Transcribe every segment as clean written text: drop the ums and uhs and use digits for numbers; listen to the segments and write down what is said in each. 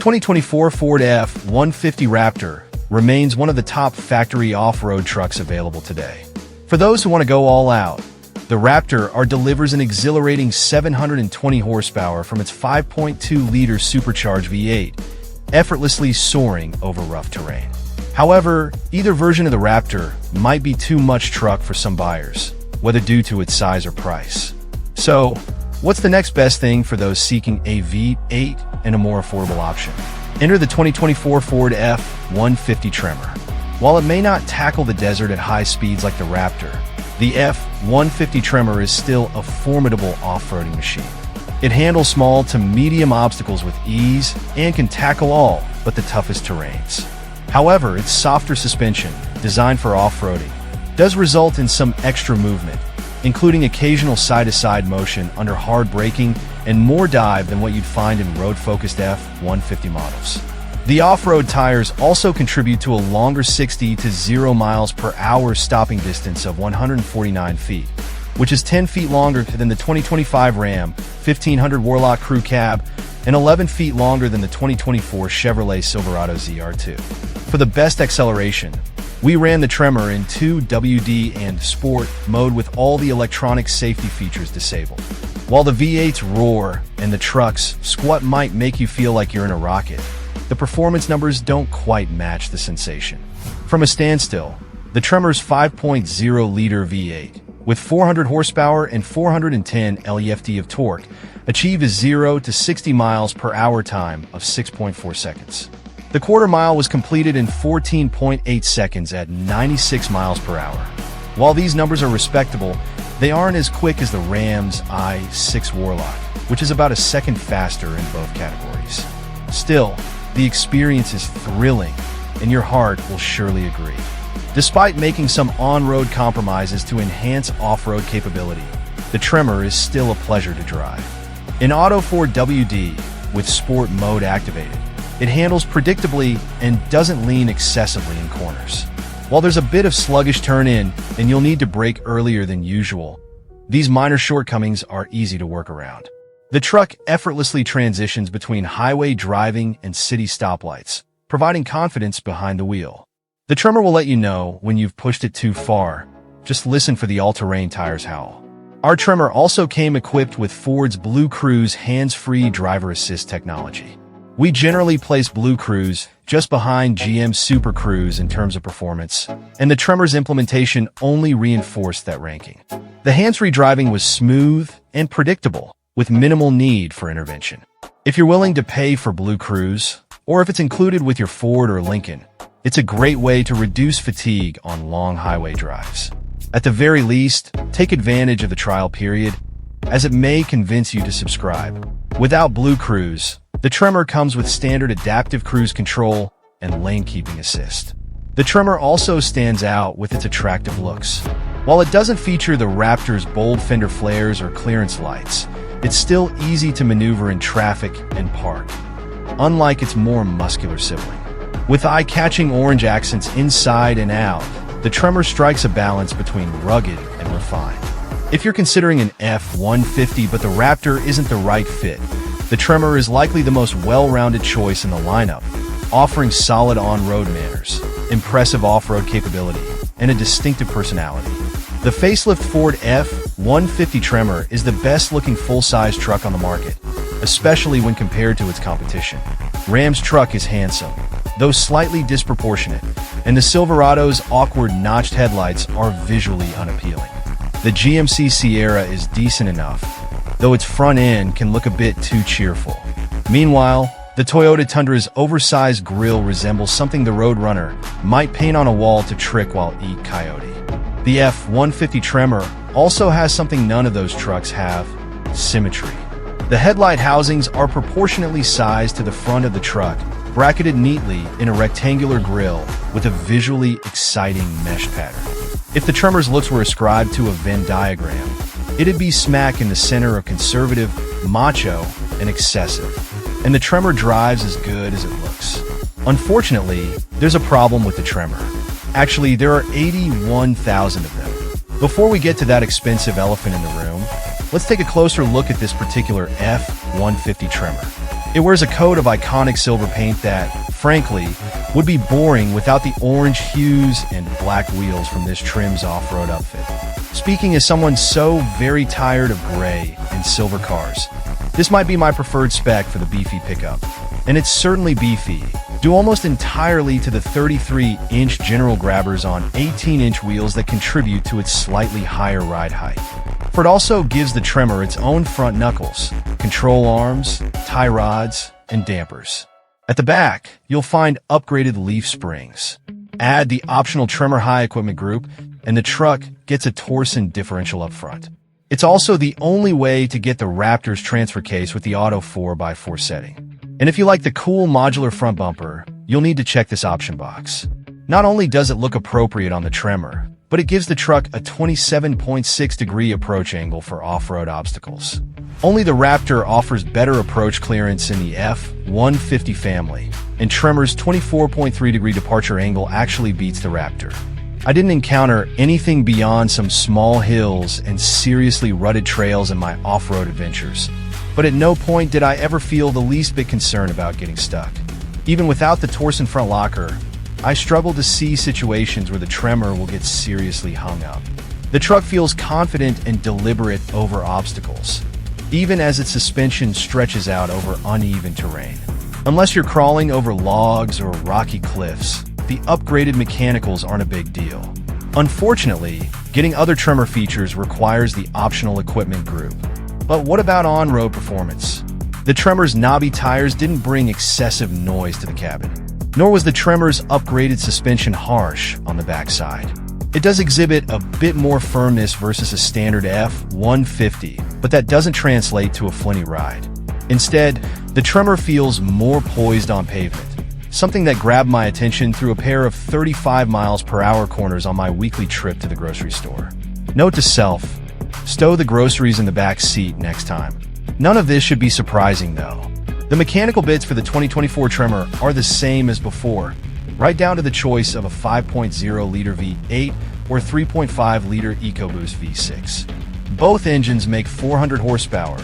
2024 Ford F-150 Raptor remains one of the top factory off-road trucks available today. For those who want to go all out, the Raptor delivers an exhilarating 720 horsepower from its 5.2-liter supercharged V8, effortlessly soaring over rough terrain. However, either version of the Raptor might be too much truck for some buyers, whether due to its size or price. So, what's the next best thing for those seeking a V8 and a more affordable option? Enter the 2024 Ford F-150 Tremor. While it may not tackle the desert at high speeds like the Raptor, the F-150 Tremor is still a formidable off-roading machine. It handles small to medium obstacles with ease and can tackle all but the toughest terrains. However, its softer suspension, designed for off-roading, does result in some extra movement, including occasional side-to-side motion under hard braking and more dive than what you'd find in road-focused F-150 models. The off-road tires also contribute to a longer 60 to 0 miles per hour stopping distance of 149 feet, which is 10 feet longer than the 2025 Ram 1500 Warlock Crew Cab and 11 feet longer than the 2024 Chevrolet Silverado ZR2. For the best acceleration, we ran the Tremor in 2WD and Sport mode with all the electronic safety features disabled. While the V8's roar and the truck's squat might make you feel like you're in a rocket, the performance numbers don't quite match the sensation. From a standstill, the Tremor's 5.0-liter V8, with 400 horsepower and 410 left of torque, achieved a 0 to 60 miles per hour time of 6.4 seconds. The quarter mile was completed in 14.8 seconds at 96 miles per hour. While these numbers are respectable, they aren't as quick as the Ram's i6 Warlock, which is about a second faster in both categories. Still, the experience is thrilling, and your heart will surely agree. Despite making some on-road compromises to enhance off-road capability, the Tremor is still a pleasure to drive. In Auto 4WD, with Sport mode activated, it handles predictably and doesn't lean excessively in corners. While there's a bit of sluggish turn-in and you'll need to brake earlier than usual, these minor shortcomings are easy to work around. The truck effortlessly transitions between highway driving and city stoplights, providing confidence behind the wheel. The Tremor will let you know when you've pushed it too far. Just listen for the all-terrain tires howl. Our Tremor also came equipped with Ford's Blue Cruise hands-free driver assist technology. We generally place Blue Cruise just behind GM's Super Cruise in terms of performance, and the Tremor's implementation only reinforced that ranking. The hands-free driving was smooth and predictable, with minimal need for intervention. If you're willing to pay for Blue Cruise, or if it's included with your Ford or Lincoln, it's a great way to reduce fatigue on long highway drives. At the very least, take advantage of the trial period, as it may convince you to subscribe. Without Blue Cruise, the Tremor comes with standard adaptive cruise control and lane keeping assist. The Tremor also stands out with its attractive looks. While it doesn't feature the Raptor's bold fender flares or clearance lights, it's still easy to maneuver in traffic and park, unlike its more muscular sibling. With eye-catching orange accents inside and out, the Tremor strikes a balance between rugged and refined. If you're considering an F-150 but the Raptor isn't the right fit, the Tremor is likely the most well-rounded choice in the lineup, offering solid on-road manners, impressive off-road capability, and a distinctive personality. The facelift Ford F-150 Tremor is the best-looking full-size truck on the market, especially when compared to its competition. Ram's truck is handsome, though slightly disproportionate, and the Silverado's awkward notched headlights are visually unappealing. The GMC Sierra is decent enough, though its front end can look a bit too cheerful. Meanwhile, the Toyota Tundra's oversized grille resembles something the Roadrunner might paint on a wall to trick while eat coyote. The F-150 Tremor also has something none of those trucks have: symmetry. The headlight housings are proportionately sized to the front of the truck, bracketed neatly in a rectangular grille with a visually exciting mesh pattern. If the Tremor's looks were ascribed to a Venn diagram, it'd be smack in the center of conservative, macho, and excessive. And the Tremor drives as good as it looks. Unfortunately, there's a problem with the Tremor. Actually, there are 81,000 of them. Before we get to that expensive elephant in the room, let's take a closer look at this particular F-150 Tremor. It wears a coat of iconic silver paint that, frankly, would be boring without the orange hues and black wheels from this trim's off-road outfit. Speaking as someone so very tired of gray and silver cars, this might be my preferred spec for the beefy pickup. And it's certainly beefy, due almost entirely to the 33-inch general grabbers on 18-inch wheels that contribute to its slightly higher ride height. For it also gives the Tremor its own front knuckles, control arms, tie rods, and dampers. At the back, you'll find upgraded leaf springs. Add the optional Tremor high equipment group, and the truck gets a torsion differential up front. It's also the only way to get the Raptor's transfer case with the Auto 4x4 setting. And if you like the cool modular front bumper, you'll need to check this option box. Not only does it look appropriate on the Tremor, but it gives the truck a 27.6-degree approach angle for off-road obstacles. Only the Raptor offers better approach clearance in the F-150 family, and Tremor's 24.3-degree departure angle actually beats the Raptor. I didn't encounter anything beyond some small hills and seriously rutted trails in my off-road adventures, but at no point did I ever feel the least bit concerned about getting stuck. Even without the torsion front locker, I struggle to see situations where the Tremor will get seriously hung up. The truck feels confident and deliberate over obstacles, even as its suspension stretches out over uneven terrain. Unless you're crawling over logs or rocky cliffs, the upgraded mechanicals aren't a big deal. Unfortunately, getting other Tremor features requires the optional equipment group. But what about on-road performance? The Tremor's knobby tires didn't bring excessive noise to the cabin, nor was the Tremor's upgraded suspension harsh on the backside. It does exhibit a bit more firmness versus a standard F-150, but that doesn't translate to a flinty ride. Instead, the Tremor feels more poised on pavement, something that grabbed my attention through a pair of 35 miles per hour corners on my weekly trip to the grocery store. Note to self, stow the groceries in the back seat next time. None of this should be surprising though. The mechanical bits for the 2024 Tremor are the same as before, right down to the choice of a 5.0-liter V8 or 3.5-liter EcoBoost V6. Both engines make 400 horsepower,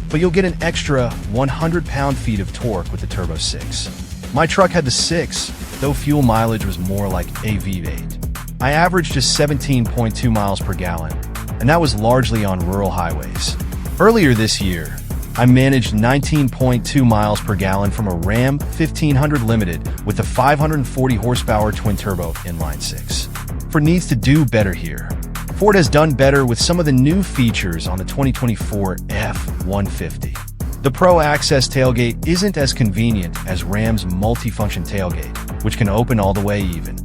but you'll get an extra 100 pound-feet of torque with the Turbo 6. My truck had the 6, though fuel mileage was more like a V8. I averaged just 17.2 miles per gallon, and that was largely on rural highways. Earlier this year, I managed 19.2 miles per gallon from a Ram 1500 Limited with a 540 horsepower twin-turbo inline-6. Ford needs to do better here. Ford has done better with some of the new features on the 2024 F-150. The Pro Access tailgate isn't as convenient as Ram's multi-function tailgate, which can open all the way even.